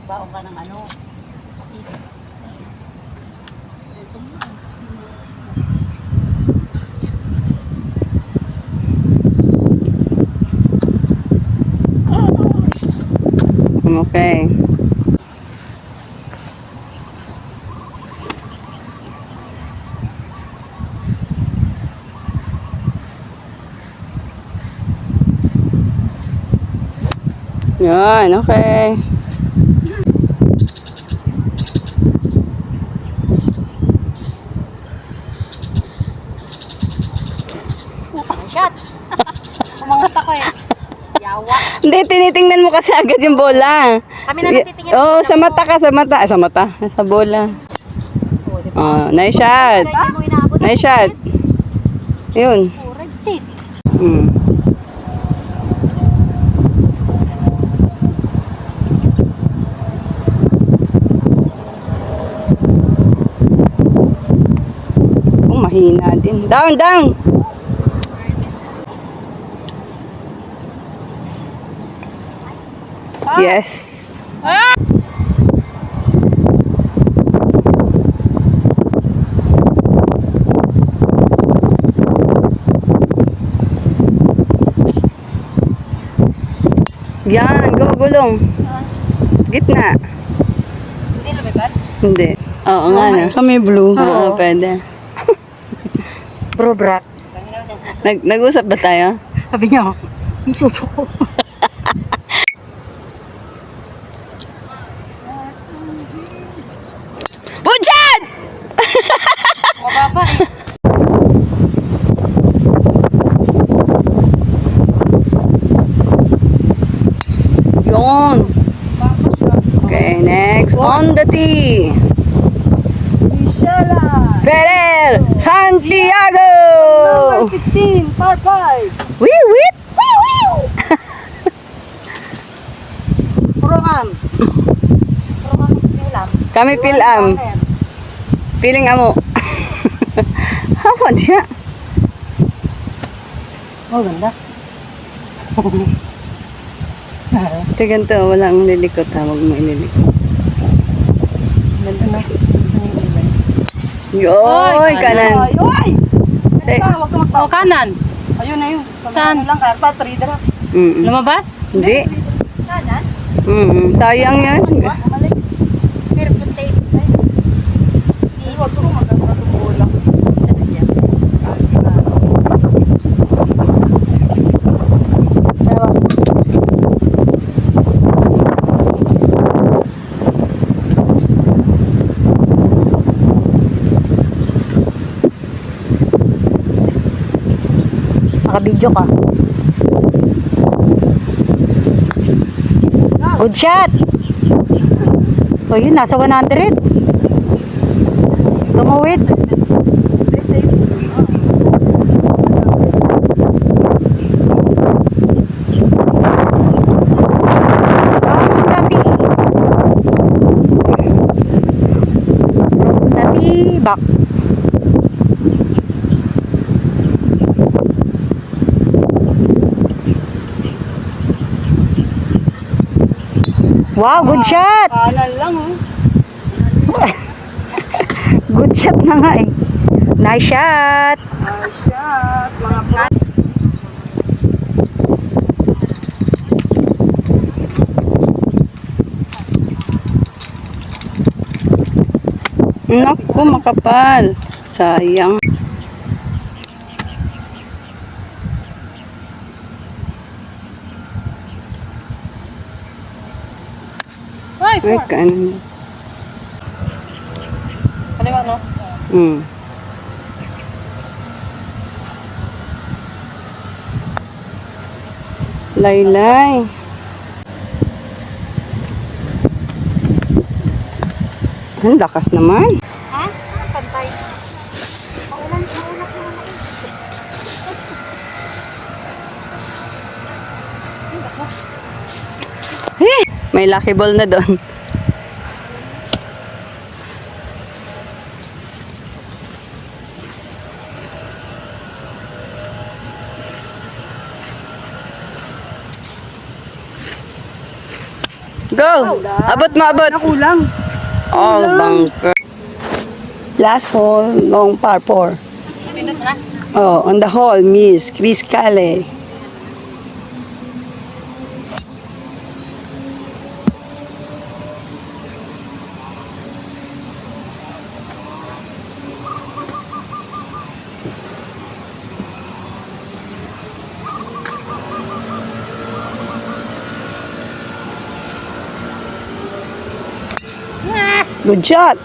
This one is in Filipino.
magbaon ka ng ano. Kasi, ito mo. Okay. Yan, okay. Shot! Umangat ako eh. Yawa. Hindi, tinitingnan mo kasi agad yung bola. Kami na natitingin. Oo, sa mata ka, sa mata. Sa mata, sa bola. Oh, diba? Oh, nice shot. Kaya mo inaabot. Nice shot. Yun. Oh, red state. Hmm. Oh, mahina din. Down, down. Yes. Yan, go, gulong. Gitna. Hindi lumipad? Hindi. Oo nga na. Kami blue. Oo, pwede. Bro, brak. Nag-usap ba tayo? Sabi niya, isusuko. Budyan! Mababa eh. Yun. Okay, next. On the tee. Ferrer Santiago. Number 16, par 5. Wee wee. Purongan. Purongan pilam. Kami pilam. Piling amo. Apa dia? Oh, ganda. Ganito, walang lilikot ha. Huwag mo ililikot. Ganda na. Yoy, kanan. Ay! Say, Huwag ka magpa. O, kanan. Ayun na yun. Saan? Lang, kaya pa, 3 na. Lumabas? Hindi. Kanan? Sayang yan. Mali. Pero put safe. Huwag ko maganda tumulang. Naka-video ka. Good shot! O yun, nasa 100. Tumawid. Back. Wow, good shot! Kanan lang Good shot na nga eh. Nice shot! Nice shot, mga bro. Naku, makapal. Sayang. Ay, Ay, kanan. kaliwa, no? Laylay. Ang lakas naman. Ha? Pantay. Maulan na May lucky ball na doon. Go! Abot, maabot. Nakulang. Oh, bunker. Last hole, long par 4. Pinot na. Oh, on the hole, Miss Chris Cale. Good shot.